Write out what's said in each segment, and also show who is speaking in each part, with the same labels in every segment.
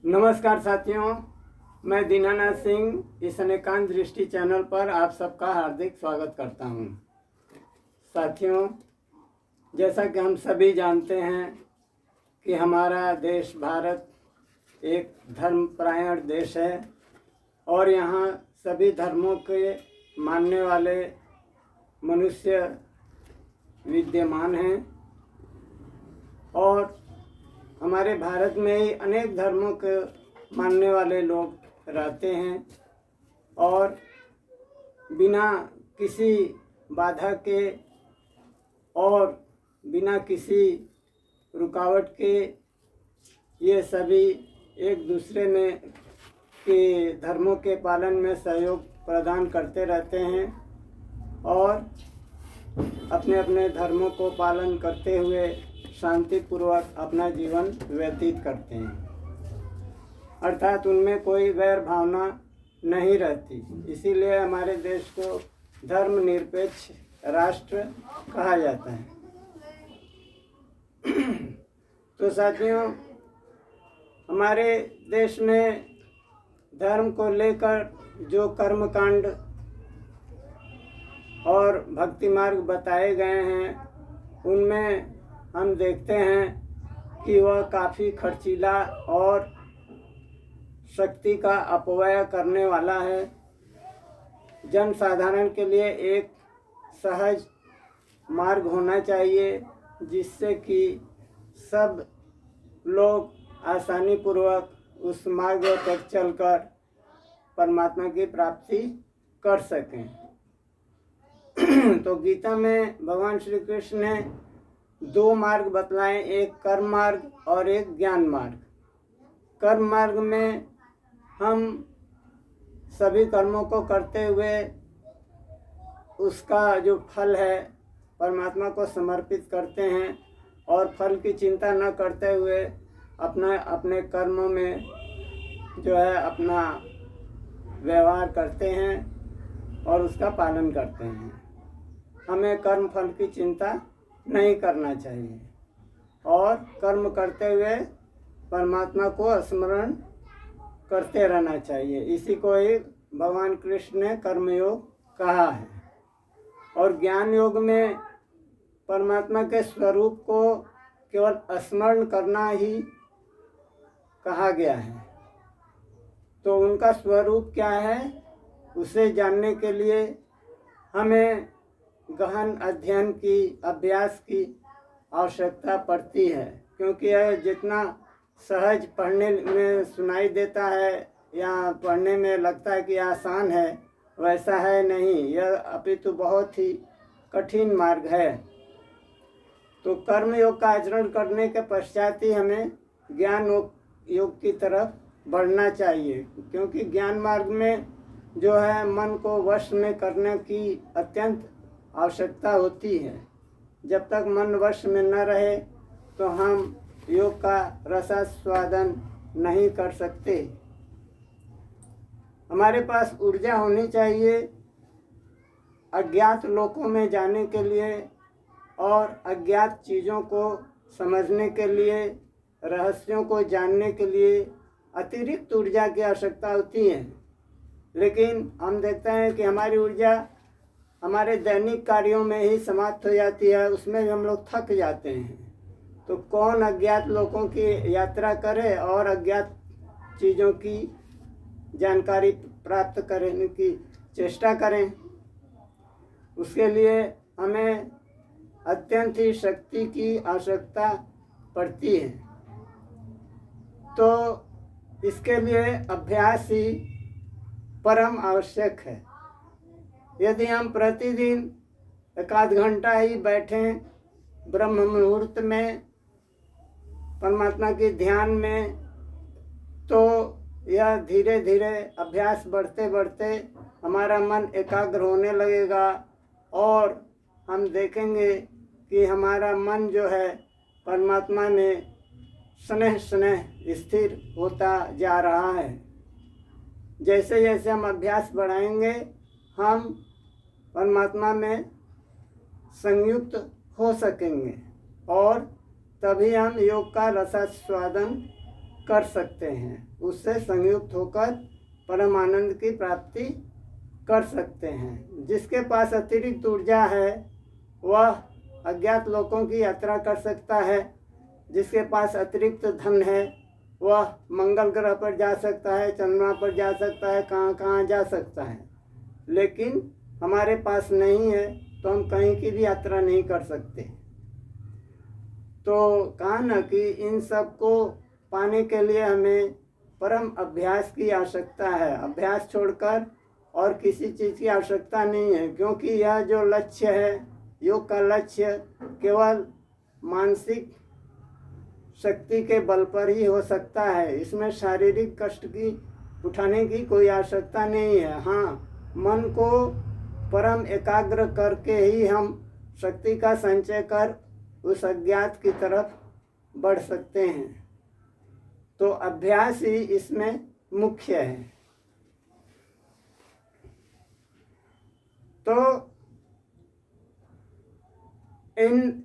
Speaker 1: नमस्कार साथियों, मैं दीनानाथ सिंह इस अनेकांत दृष्टि चैनल पर आप सबका हार्दिक स्वागत करता हूं। साथियों, जैसा कि हम सभी जानते हैं कि हमारा देश भारत एक धर्मपरायण देश है और यहाँ सभी धर्मों के मानने वाले मनुष्य विद्यमान हैं और हमारे भारत में ही अनेक धर्मों के मानने वाले लोग रहते हैं और बिना किसी बाधा के और बिना किसी रुकावट के ये सभी एक दूसरे में के धर्मों के पालन में सहयोग प्रदान करते रहते हैं और अपने अपने धर्मों को पालन करते हुए शांतिपूर्वक अपना जीवन व्यतीत करते हैं, अर्थात उनमें कोई वैर भावना नहीं रहती। इसीलिए हमारे देश को धर्मनिरपेक्ष राष्ट्र कहा जाता है। तो साथियों, हमारे देश में धर्म को लेकर जो कर्मकांड और भक्ति मार्ग बताए गए हैं उनमें हम देखते हैं कि वह काफ़ी खर्चीला और शक्ति का अपव्यय करने वाला है। जन साधारण के लिए एक सहज मार्ग होना चाहिए जिससे कि सब लोग आसानी पूर्वक उस मार्ग तक चलकर परमात्मा की प्राप्ति कर सकें। तो गीता में भगवान श्री कृष्ण ने दो मार्ग बतलाएं, एक कर्म मार्ग और एक ज्ञान मार्ग। कर्म मार्ग में हम सभी कर्मों को करते हुए उसका जो फल है परमात्मा को समर्पित करते हैं और फल की चिंता न करते हुए अपने कर्मों में जो है अपना व्यवहार करते हैं और उसका पालन करते हैं। हमें कर्म फल की चिंता नहीं करना चाहिए और कर्म करते हुए परमात्मा को स्मरण करते रहना चाहिए। इसी को ही भगवान कृष्ण ने कर्मयोग कहा है। और ज्ञान योग में परमात्मा के स्वरूप को केवल स्मरण करना ही कहा गया है। तो उनका स्वरूप क्या है उसे जानने के लिए हमें गहन अध्ययन की, अभ्यास की आवश्यकता पड़ती है, क्योंकि यह जितना सहज पढ़ने में सुनाई देता है या पढ़ने में लगता है कि आसान है, वैसा है नहीं। यह अपितु बहुत ही कठिन मार्ग है। तो कर्म योग का आचरण करने के पश्चात ही हमें ज्ञान योग की तरफ बढ़ना चाहिए, क्योंकि ज्ञान मार्ग में जो है मन को वश में करने की अत्यंत आवश्यकता होती है। जब तक मन वश में न रहे तो हम योग का रसास्वादन नहीं कर सकते। हमारे पास ऊर्जा होनी चाहिए अज्ञात लोकों में जाने के लिए और अज्ञात चीज़ों को समझने के लिए, रहस्यों को जानने के लिए अतिरिक्त ऊर्जा की आवश्यकता होती है। लेकिन हम देखते हैं कि हमारी ऊर्जा हमारे दैनिक कार्यों में ही समाप्त हो जाती है, उसमें भी हम लोग थक जाते हैं। तो कौन अज्ञात लोगों की यात्रा करे और अज्ञात चीज़ों की जानकारी प्राप्त करने की चेष्टा करें। उसके लिए हमें अत्यंत ही शक्ति की आवश्यकता पड़ती है। तो इसके लिए अभ्यास ही परम आवश्यक है। यदि हम प्रतिदिन एक आध घंटा ही बैठें ब्रह्म मुहूर्त में परमात्मा के ध्यान में, तो यह धीरे धीरे अभ्यास बढ़ते बढ़ते हमारा मन एकाग्र होने लगेगा और हम देखेंगे कि हमारा मन जो है परमात्मा में स्नेह स्नेह स्थिर होता जा रहा है। जैसे जैसे हम अभ्यास बढ़ाएंगे हम परमात्मा में संयुक्त हो सकेंगे और तभी हम योग का रसास्वादन कर सकते हैं, उससे संयुक्त होकर परम आनंद की प्राप्ति कर सकते हैं। जिसके पास अतिरिक्त ऊर्जा है वह अज्ञात लोकों की यात्रा कर सकता है, जिसके पास अतिरिक्त धन है वह मंगल ग्रह पर जा सकता है, चंद्रमा पर जा सकता है, कहाँ कहाँ जा सकता है। लेकिन हमारे पास नहीं है तो हम कहीं की भी यात्रा नहीं कर सकते। तो कहा ना कि इन सब को पाने के लिए हमें परम अभ्यास की आवश्यकता है। अभ्यास छोड़कर और किसी चीज़ की आवश्यकता नहीं है, क्योंकि यह जो लक्ष्य है, योग का लक्ष्य केवल मानसिक शक्ति के बल पर ही हो सकता है। इसमें शारीरिक कष्ट की उठाने की कोई आवश्यकता नहीं है। हाँ, मन को परम एकाग्र करके ही हम शक्ति का संचय कर उस अज्ञात की तरफ बढ़ सकते हैं। तो अभ्यास ही इसमें मुख्य है। तो इन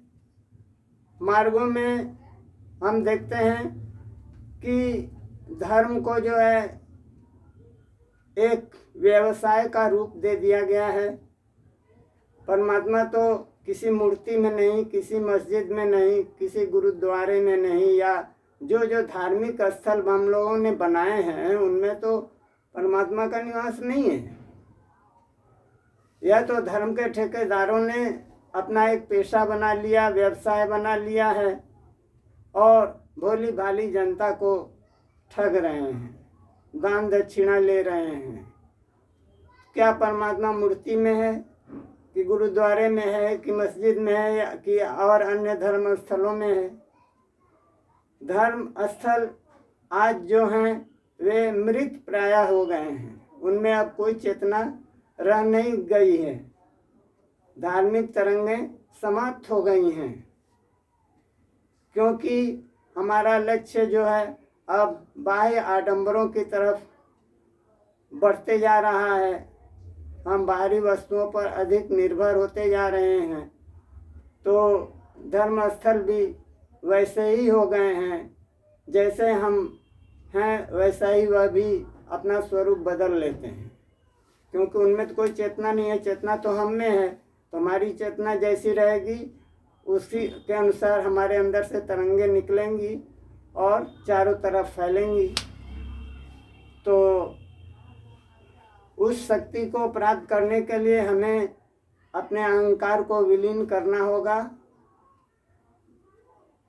Speaker 1: मार्गों में हम देखते हैं कि धर्म को जो है एक व्यवसाय का रूप दे दिया गया है। परमात्मा तो किसी मूर्ति में नहीं, किसी मस्जिद में नहीं, किसी गुरुद्वारे में नहीं, या जो जो धार्मिक स्थल हम लोगों ने बनाए हैं उनमें तो परमात्मा का निवास नहीं है। यह तो धर्म के ठेकेदारों ने अपना एक पेशा बना लिया, व्यवसाय बना लिया है और भोली भाली जनता को ठग रहे हैं, दान दक्षिणा ले रहे हैं। क्या परमात्मा मूर्ति में है कि गुरुद्वारे में है कि मस्जिद में है या कि और अन्य धर्म स्थलों में है? धर्म स्थल आज जो हैं वे मृत प्राय हो गए हैं, उनमें अब कोई चेतना रह नहीं गई है। धार्मिक तरंगें समाप्त हो गई हैं, क्योंकि हमारा लक्ष्य जो है अब बाह्य आडंबरों की तरफ बढ़ते जा रहा है। हम बाहरी वस्तुओं पर अधिक निर्भर होते जा रहे हैं। तो धर्म स्थल भी वैसे ही हो गए हैं, जैसे हम हैं वैसा ही वह भी अपना स्वरूप बदल लेते हैं, क्योंकि उनमें तो कोई चेतना नहीं है। चेतना तो हम में है, तो हमारी चेतना जैसी रहेगी उसी के अनुसार हमारे अंदर से तरंगे निकलेंगी और चारों तरफ फैलेंगी। तो उस शक्ति को प्राप्त करने के लिए हमें अपने अहंकार को विलीन करना होगा।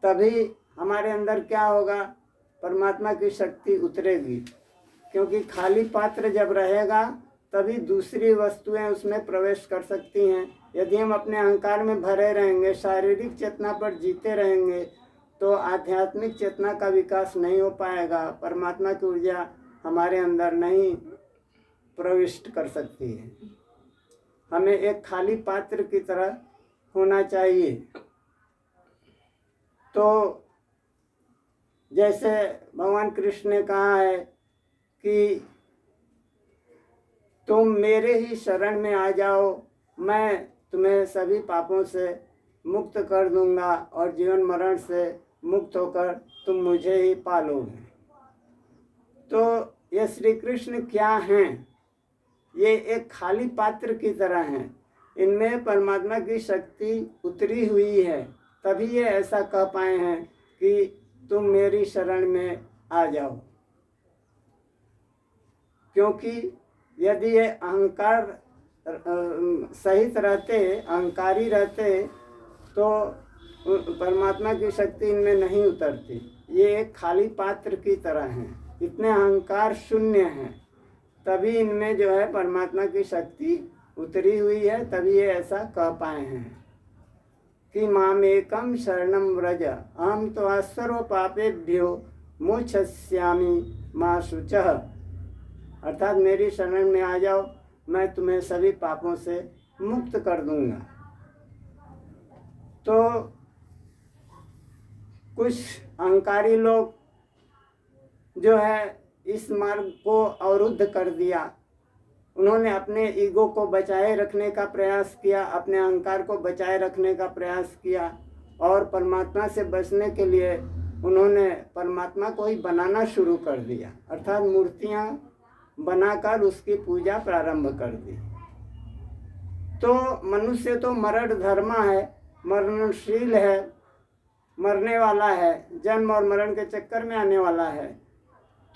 Speaker 1: तभी हमारे अंदर क्या होगा, परमात्मा की शक्ति उतरेगी। क्योंकि खाली पात्र जब रहेगा तभी दूसरी वस्तुएं उसमें प्रवेश कर सकती हैं। यदि हम अपने अहंकार में भरे रहेंगे, शारीरिक चेतना पर जीते रहेंगे, तो आध्यात्मिक चेतना का विकास नहीं हो पाएगा। परमात्मा की ऊर्जा हमारे अंदर नहीं प्रविष्ट कर सकती है। हमें एक खाली पात्र की तरह होना चाहिए। तो जैसे भगवान कृष्ण ने कहा है कि तुम मेरे ही शरण में आ जाओ, मैं तुम्हें सभी पापों से मुक्त कर दूंगा और जीवन मरण से मुक्त होकर तुम मुझे ही पालोगे। तो ये श्री कृष्ण क्या हैं? ये एक खाली पात्र की तरह हैं। इनमें परमात्मा की शक्ति उतरी हुई है, तभी ये ऐसा कह पाए हैं कि तुम मेरी शरण में आ जाओ। क्योंकि यदि ये अहंकार सहित रहते, अहंकारी रहते, तो परमात्मा की शक्ति इनमें नहीं उतरती। ये एक खाली पात्र की तरह हैं, इतने अहंकार शून्य हैं, तभी इनमें जो है परमात्मा की शक्ति उतरी हुई है। तभी ये ऐसा कह पाए हैं कि मामेकम शरणम व्रज अहम तो सर्व पापेभ्यो मोक्षयिष्यामि मा शुचः। अर्थात मेरी शरण में आ जाओ, मैं तुम्हें सभी पापों से मुक्त कर दूंगा। तो कुछ अहंकारी लोग जो है इस मार्ग को अवरुद्ध कर दिया। उन्होंने अपने ईगो को बचाए रखने का प्रयास किया, अपने अहंकार को बचाए रखने का प्रयास किया, और परमात्मा से बचने के लिए उन्होंने परमात्मा को ही बनाना शुरू कर दिया, अर्थात मूर्तियां बनाकर उसकी पूजा प्रारंभ कर दी। तो मनुष्य तो मरण धर्मा है, मरणशील है, मरने वाला है, जन्म और मरण के चक्कर में आने वाला है।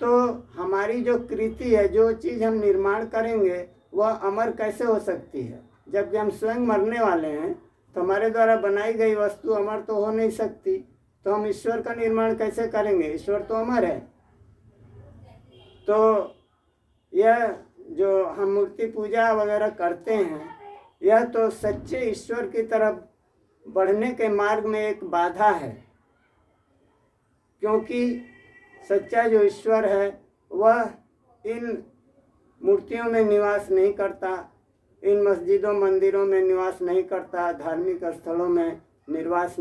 Speaker 1: तो हमारी जो कृति है, जो चीज़ हम निर्माण करेंगे वह अमर कैसे हो सकती है? जबकि हम स्वयं मरने वाले हैं, तो हमारे द्वारा बनाई गई वस्तु अमर तो हो नहीं सकती। तो हम ईश्वर का निर्माण कैसे करेंगे? ईश्वर तो अमर है। तो यह जो हम मूर्ति पूजा वगैरह करते हैं, यह तो सच्चे ईश्वर की तरफ बढ़ने के मार्ग में एक बाधा है, क्योंकि सच्चा जो ईश्वर है वह इन मूर्तियों में निवास नहीं करता, इन मस्जिदों मंदिरों में निवास नहीं करता, धार्मिक स्थलों में निवास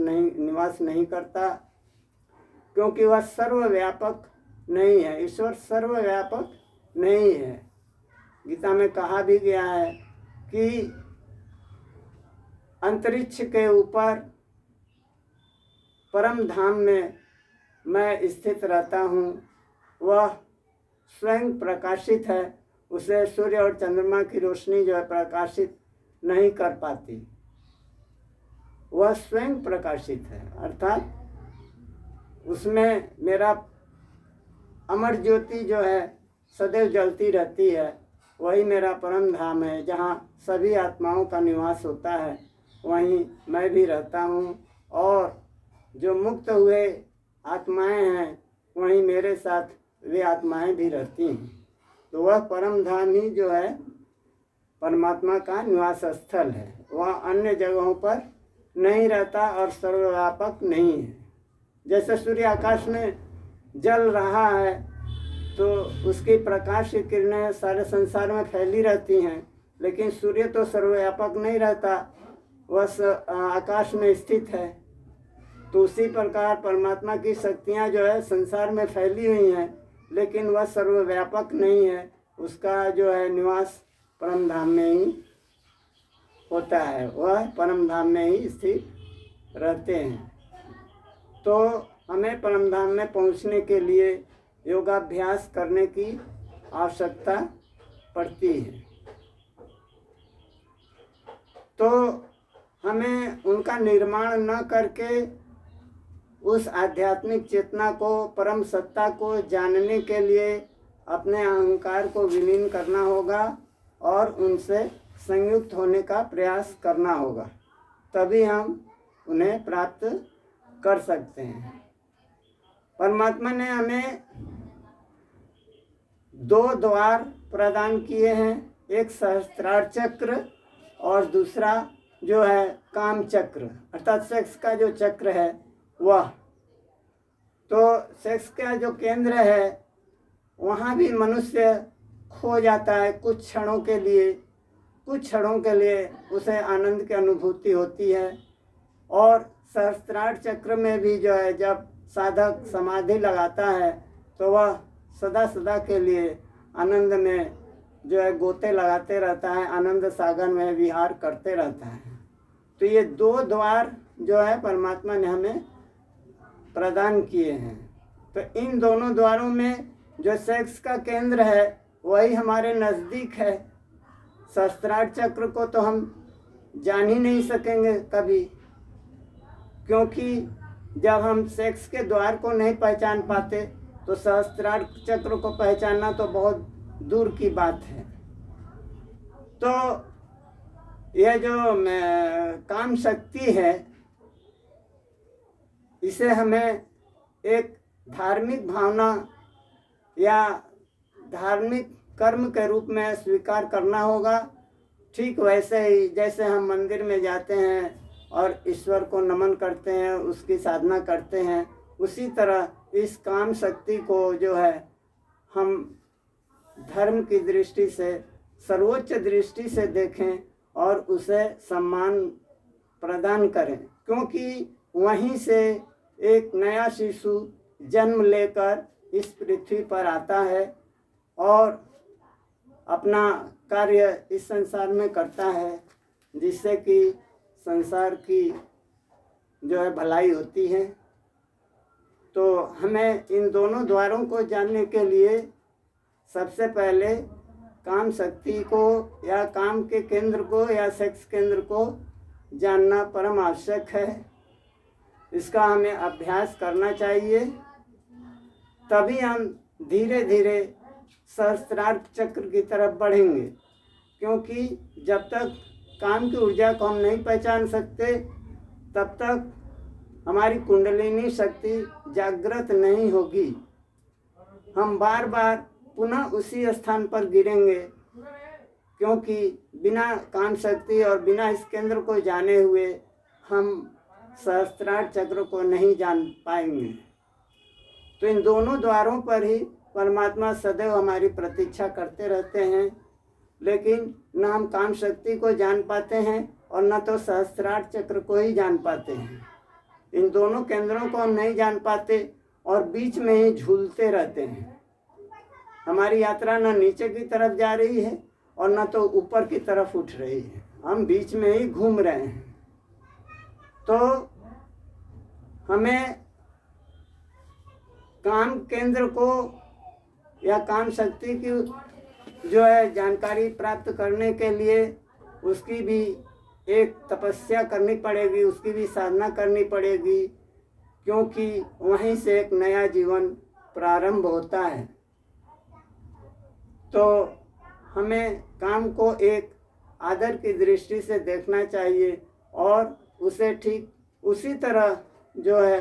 Speaker 1: नहीं करता, क्योंकि वह सर्वव्यापक नहीं है। ईश्वर सर्वव्यापक नहीं है। गीता में कहा भी गया है कि अंतरिक्ष के ऊपर परम धाम में मैं स्थित रहता हूँ, वह स्वयं प्रकाशित है, उसे सूर्य और चंद्रमा की रोशनी जो है प्रकाशित नहीं कर पाती, वह स्वयं प्रकाशित है। अर्थात उसमें मेरा अमर ज्योति जो है सदैव जलती रहती है, वही मेरा परम धाम है, जहाँ सभी आत्माओं का निवास होता है, वहीं मैं भी रहता हूँ। और जो मुक्त हुए आत्माएं हैं, वहीं मेरे साथ वे आत्माएं भी रहती हैं। तो वह परम धाम ही जो है परमात्मा का निवास स्थल है, वह अन्य जगहों पर नहीं रहता और सर्वव्यापक नहीं है। जैसे सूर्य आकाश में जल रहा है, तो उसकी प्रकाश की किरणें सारे संसार में फैली रहती हैं, लेकिन सूर्य तो सर्वव्यापक नहीं रहता, वह आकाश में स्थित है। तो उसी प्रकार परमात्मा की शक्तियाँ जो है संसार में फैली हुई हैं, लेकिन वह सर्वव्यापक नहीं है, उसका जो है निवास परम धाम में ही होता है, वह परम धाम में ही स्थित रहते हैं। तो हमें परम धाम में पहुँचने के लिए योगाभ्यास करने की आवश्यकता पड़ती है। तो हमें उनका निर्माण न करके उस आध्यात्मिक चेतना को, परम सत्ता को जानने के लिए अपने अहंकार को विलीन करना होगा और उनसे संयुक्त होने का प्रयास करना होगा, तभी हम उन्हें प्राप्त कर सकते हैं। परमात्मा ने हमें दो द्वार प्रदान किए हैं, एक सहस्त्रार चक्र और दूसरा जो है काम चक्र, अर्थात सेक्स का जो चक्र है वह। तो सेक्स का जो केंद्र है वहाँ भी मनुष्य खो जाता है कुछ क्षणों के लिए उसे आनंद की अनुभूति होती है। और सहस्त्रार चक्र में भी जो है जब साधक समाधि लगाता है तो वह सदा सदा के लिए आनंद में जो है गोते लगाते रहता है, आनंद सागर में विहार करते रहता है। तो ये दो द्वार जो है परमात्मा ने हमें प्रदान किए हैं। तो इन दोनों द्वारों में जो सेक्स का केंद्र है वही हमारे नज़दीक है। सहस्त्रार चक्र को तो हम जान ही नहीं सकेंगे कभी, क्योंकि जब हम सेक्स के द्वार को नहीं पहचान पाते तो सहस्त्रार चक्र को पहचानना तो बहुत दूर की बात है। तो यह जो काम शक्ति है, इसे हमें एक धार्मिक भावना या धार्मिक कर्म के रूप में स्वीकार करना होगा। ठीक वैसे ही जैसे हम मंदिर में जाते हैं और ईश्वर को नमन करते हैं, उसकी साधना करते हैं, उसी तरह इस काम शक्ति को जो है हम धर्म की दृष्टि से, सर्वोच्च दृष्टि से देखें और उसे सम्मान प्रदान करें, क्योंकि वहीं से एक नया शिशु जन्म लेकर इस पृथ्वी पर आता है और अपना कार्य इस संसार में करता है, जिससे कि संसार की जो है भलाई होती है। तो हमें इन दोनों द्वारों को जानने के लिए सबसे पहले काम शक्ति को या काम के केंद्र को या सेक्स केंद्र को जानना परम आवश्यक है। इसका हमें अभ्यास करना चाहिए, तभी हम धीरे धीरे सहस्त्रार्थ चक्र की तरफ बढ़ेंगे। क्योंकि जब तक काम की ऊर्जा को हम नहीं पहचान सकते तब तक हमारी कुंडलिनी शक्ति जागृत नहीं होगी। हम बार बार पुनः उसी स्थान पर गिरेंगे, क्योंकि बिना काम शक्ति और बिना इस केंद्र को जाने हुए हम सहस्त्रार्थ चक्र को नहीं जान पाएंगे। तो इन दोनों द्वारों पर ही परमात्मा सदैव हमारी प्रतीक्षा करते रहते हैं, लेकिन न हम काम शक्ति को जान पाते हैं और न तो सहस्त्रार्थ चक्र को ही जान पाते हैं। इन दोनों केंद्रों को हम नहीं जान पाते और बीच में ही झूलते रहते हैं। हमारी यात्रा न नीचे की तरफ जा रही है और न तो ऊपर की तरफ उठ रही है, हम बीच में ही घूम रहे हैं। तो हमें काम केंद्र को या काम शक्ति की जो है जानकारी प्राप्त करने के लिए उसकी भी एक तपस्या करनी पड़ेगी, उसकी भी साधना करनी पड़ेगी, क्योंकि वहीं से एक नया जीवन प्रारंभ होता है। तो हमें काम को एक आदर की दृष्टि से देखना चाहिए और उसे ठीक उसी तरह जो है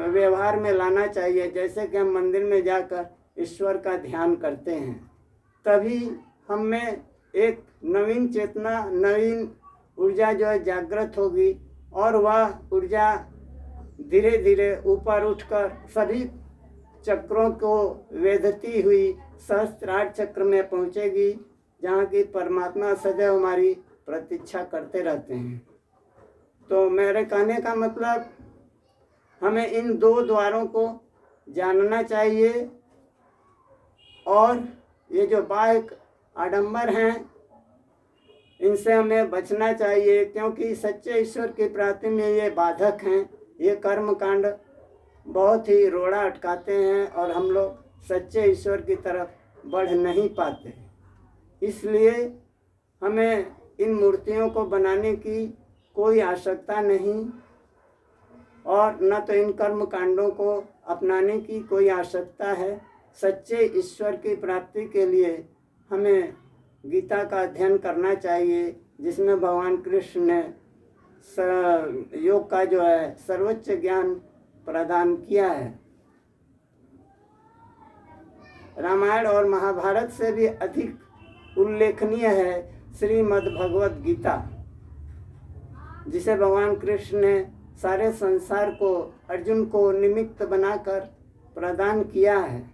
Speaker 1: व्यवहार में लाना चाहिए, जैसे कि हम मंदिर में जाकर ईश्वर का ध्यान करते हैं। तभी हम में एक नवीन चेतना, नवीन ऊर्जा जो है जागृत होगी और वह ऊर्जा धीरे धीरे ऊपर उठकर सभी चक्रों को वेधती हुई सहस्त्रार्थ चक्र में पहुँचेगी, जहाँ की परमात्मा सदैव हमारी प्रतीक्षा करते रहते हैं। तो मेरे कहने का मतलब, हमें इन दो द्वारों को जानना चाहिए और ये जो बाह्य आडंबर हैं इनसे हमें बचना चाहिए, क्योंकि सच्चे ईश्वर की प्राप्ति में ये बाधक हैं। ये कर्म कांड बहुत ही रोड़ा अटकाते हैं और हम लोग सच्चे ईश्वर की तरफ बढ़ नहीं पाते। इसलिए हमें इन मूर्तियों को बनाने की कोई आवश्यकता नहीं और न तो इन कर्म कांडों को अपनाने की कोई आवश्यकता है। सच्चे ईश्वर की प्राप्ति के लिए हमें गीता का अध्ययन करना चाहिए, जिसमें भगवान कृष्ण ने योग का जो है सर्वोच्च ज्ञान प्रदान किया है। रामायण और महाभारत से भी अधिक उल्लेखनीय है श्रीमद् भगवद गीता, जिसे भगवान कृष्ण ने सारे संसार को अर्जुन को निमित्त बनाकर प्रदान किया है।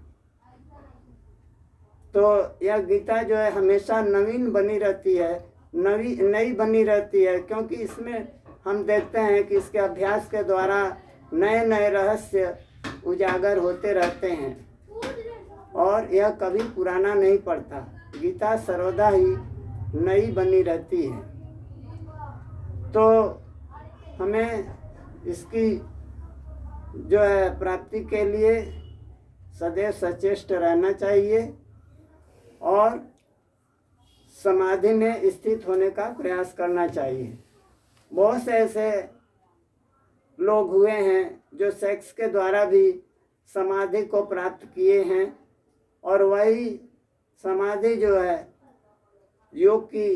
Speaker 1: तो यह गीता जो है हमेशा नवीन बनी रहती है, नई बनी रहती है, क्योंकि इसमें हम देखते हैं कि इसके अभ्यास के द्वारा नए नए रहस्य उजागर होते रहते हैं और यह कभी पुराना नहीं पड़ता। गीता सर्वदा ही नई बनी रहती है। तो हमें इसकी जो है प्राप्ति के लिए सदैव सचेष्ट रहना चाहिए और समाधि में स्थित होने का प्रयास करना चाहिए। बहुत से ऐसे लोग हुए हैं जो सेक्स के द्वारा भी समाधि को प्राप्त किए हैं और वही समाधि जो है योग की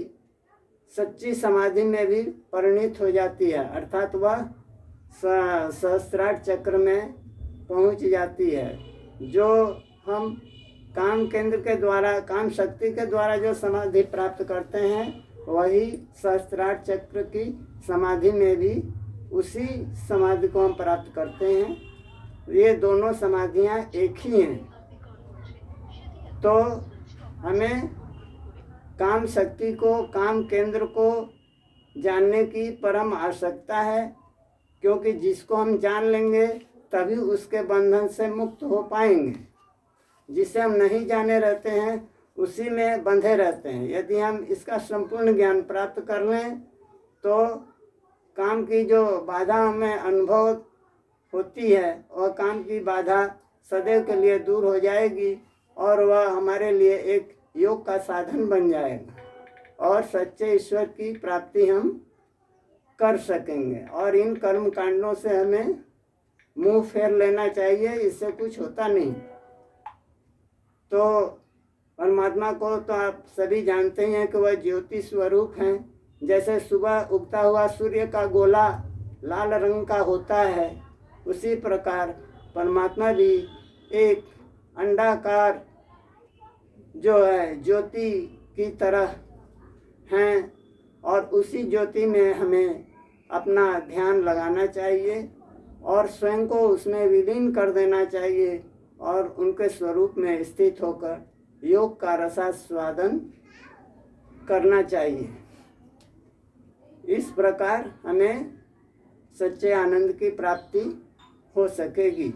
Speaker 1: सच्ची समाधि में भी परिणित हो जाती है, अर्थात वह सहस्त्रार्थ चक्र में पहुंच जाती है। जो हम काम केंद्र के द्वारा, काम शक्ति के द्वारा जो समाधि प्राप्त करते हैं, वही सहस्त्रार्थ चक्र की समाधि में भी उसी समाधि को हम प्राप्त करते हैं। ये दोनों समाधियाँ एक ही हैं। तो हमें काम शक्ति को, काम केंद्र को जानने की परम आवश्यकता है, क्योंकि जिसको हम जान लेंगे तभी उसके बंधन से मुक्त हो पाएंगे। जिसे हम नहीं जाने रहते हैं उसी में बंधे रहते हैं। यदि हम इसका संपूर्ण ज्ञान प्राप्त कर लें तो काम की जो बाधा हमें अनुभव होती है वह काम की बाधा सदैव के लिए दूर हो जाएगी और वह हमारे लिए एक योग का साधन बन जाएगा और सच्चे ईश्वर की प्राप्ति हम कर सकेंगे। और इन कर्म कांडों से हमें मुंह फेर लेना चाहिए, इससे कुछ होता नहीं। तो परमात्मा को तो आप सभी जानते हैं कि वह ज्योति स्वरूप हैं। जैसे सुबह उगता हुआ सूर्य का गोला लाल रंग का होता है, उसी प्रकार परमात्मा भी एक अंडाकार जो है ज्योति की तरह हैं और उसी ज्योति में हमें अपना ध्यान लगाना चाहिए और स्वयं को उसमें विलीन कर देना चाहिए और उनके स्वरूप में स्थित होकर योग का रसास्वादन करना चाहिए। इस प्रकार हमें सच्चे आनंद की प्राप्ति हो सकेगी।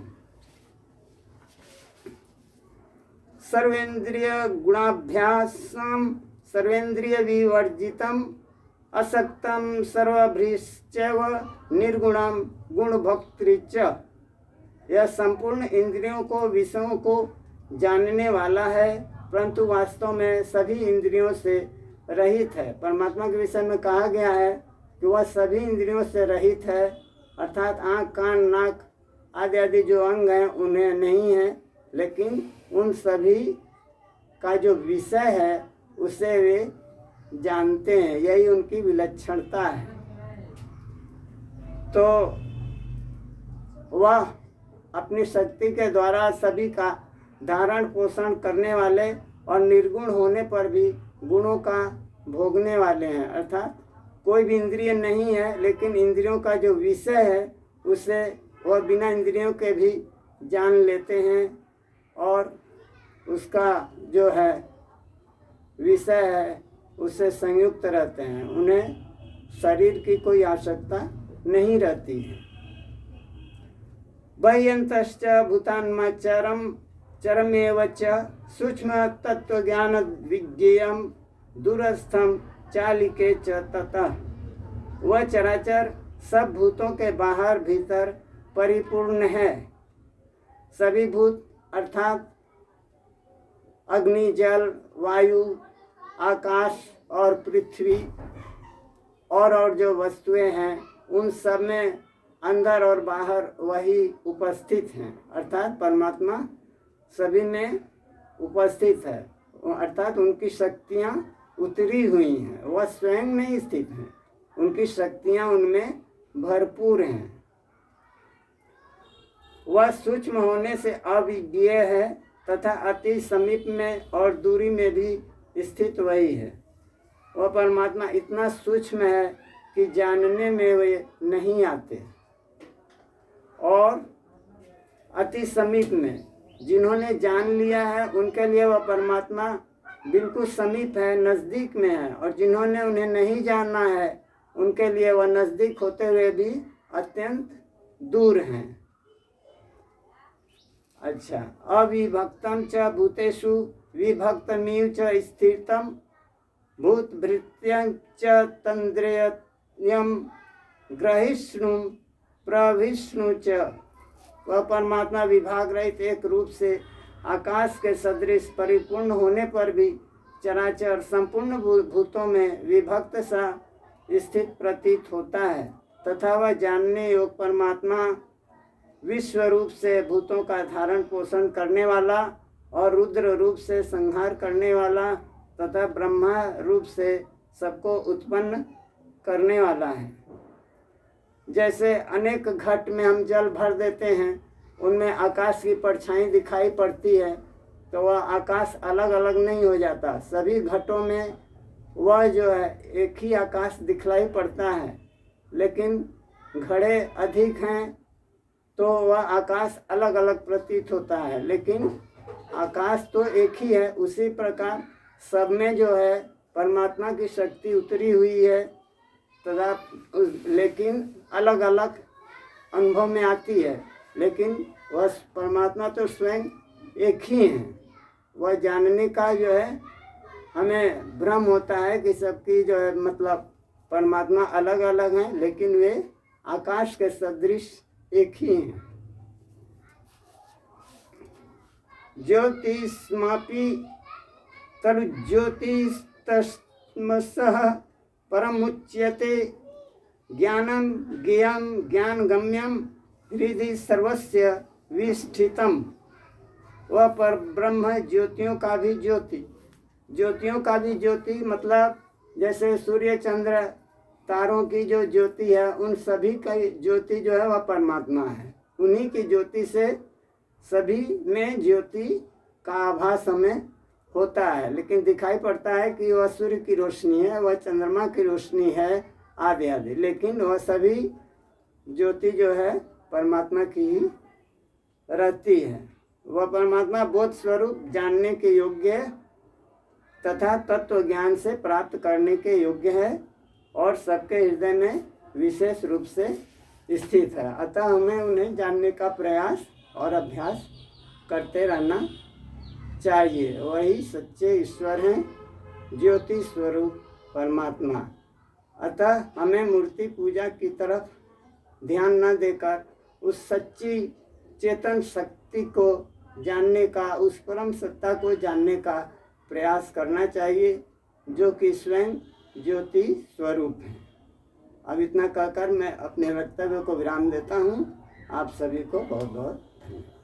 Speaker 1: सर्वेंद्रिय गुणाभ्यासम सर्वेंद्रिय विवर्जितम असक्तम सर्वभ्रीश्चैव निर्गुणम गुणभक्तृच। यह संपूर्ण इंद्रियों को विषयों को जानने वाला है परंतु वास्तव में सभी इंद्रियों से रहित है। परमात्मा के विषय में कहा गया है कि वह सभी इंद्रियों से रहित है, अर्थात आँख कान नाक आदि आदि जो अंग हैं उन्हें नहीं है, लेकिन उन सभी का जो विषय है उसे वे जानते हैं। यही उनकी विलक्षणता है। तो वह अपनी शक्ति के द्वारा सभी का धारण पोषण करने वाले और निर्गुण होने पर भी गुणों का भोगने वाले हैं। अर्थात कोई भी इंद्रिय नहीं है, लेकिन इंद्रियों का जो विषय है उसे वह बिना इंद्रियों के भी जान लेते हैं और उसका जो है विषय है उससे संयुक्त रहते हैं। उन्हें शरीर की कोई आवश्यकता नहीं रहती है। बह्यंतश्च भूतान्माचरम चरमेव च सूक्ष्म तत्व ज्ञान विज्ञेयम दूरस्थम चालिके च ततः। वह चराचर सब भूतों के बाहर भीतर परिपूर्ण है। सभी भूत अर्थात अग्नि जल वायु आकाश और पृथ्वी और जो वस्तुएं हैं उन सब में अंदर और बाहर वही उपस्थित हैं। अर्थात परमात्मा सभी में उपस्थित है, अर्थात उनकी शक्तियाँ उतरी हुई हैं। वह स्वयं नहीं स्थित हैं, उनकी शक्तियाँ उनमें भरपूर हैं। वह सूक्ष्म होने से अविज्ञेय है तथा अति समीप में और दूरी में भी स्थित वही है। वह परमात्मा इतना सूक्ष्म है कि जानने में वे नहीं आते और अति समीप में जिन्होंने जान लिया है उनके लिए वह परमात्मा बिल्कुल समीप है, नज़दीक में है, और जिन्होंने उन्हें नहीं जाना है उनके लिए वह नज़दीक होते हुए भी अत्यंत दूर हैं। अच्छा, अविभक्तम च भूतेषु विभक्तमिव च स्थितम भूतभृत्यं च तन्द्रेयं ग्रहिष्णु प्रविष्णु च। वह परमात्मा विभाग रहित एक रूप से आकाश के सदृश परिपूर्ण होने पर भी चराचर संपूर्ण भूतों में विभक्त सा स्थित प्रतीत होता है तथा वह जानने योग परमात्मा विश्व रूप से भूतों का धारण पोषण करने वाला और रुद्र रूप से संहार करने वाला तथा ब्रह्मा रूप से सबको उत्पन्न करने वाला है। जैसे अनेक घट में हम जल भर देते हैं, उनमें आकाश की परछाई दिखाई पड़ती है, तो वह आकाश अलग अलग नहीं हो जाता। सभी घटों में वह जो है एक ही आकाश दिखलाई पड़ता है, लेकिन घड़े अधिक हैं तो वह आकाश अलग अलग प्रतीत होता है, लेकिन आकाश तो एक ही है। उसी प्रकार सब में जो है परमात्मा की शक्ति उतरी हुई है तथा लेकिन अलग अलग अनुभव में आती है, लेकिन वह परमात्मा तो स्वयं एक ही है। वह जानने का जो है हमें भ्रम होता है कि सबकी जो है मतलब परमात्मा अलग अलग हैं, लेकिन वे आकाश के सदृश एक ही हैं। ज्योतिष्मापि तरुज्योतिस्तमसः परमुच्यते ज्ञानं ज्ञेयं ज्ञानगम्यं हृदि सर्वस्य विष्ठितम्। वह पर ब्रह्म ज्योतियों का भी ज्योति, ज्योतियों का भी ज्योति मतलब जैसे सूर्य चंद्र तारों की जो ज्योति है, उन सभी का ज्योति जो है वह परमात्मा है। उन्हीं की ज्योति से सभी में ज्योति का आभास हमें होता है, लेकिन दिखाई पड़ता है कि वह सूर्य की रोशनी है, वह चंद्रमा की रोशनी है आदि आदि, लेकिन वह सभी ज्योति जो है परमात्मा की ही रहती है। वह परमात्मा बोध स्वरूप जानने के योग्य तथा तत्व ज्ञान से प्राप्त करने के योग्य है और सबके हृदय में विशेष रूप से स्थित है। अतः हमें उन्हें जानने का प्रयास और अभ्यास करते रहना चाहिए। वही सच्चे ईश्वर हैं, ज्योति स्वरूप परमात्मा। अतः हमें मूर्ति पूजा की तरफ ध्यान न देकर उस सच्ची चेतन शक्ति को जानने का, उस परम सत्ता को जानने का प्रयास करना चाहिए, जो कि स्वयं ज्योति स्वरूप है। अब इतना कहकर मैं अपने वक्तव्य को विराम देता हूँ। आप सभी को बहुत बहुत धन्यवाद।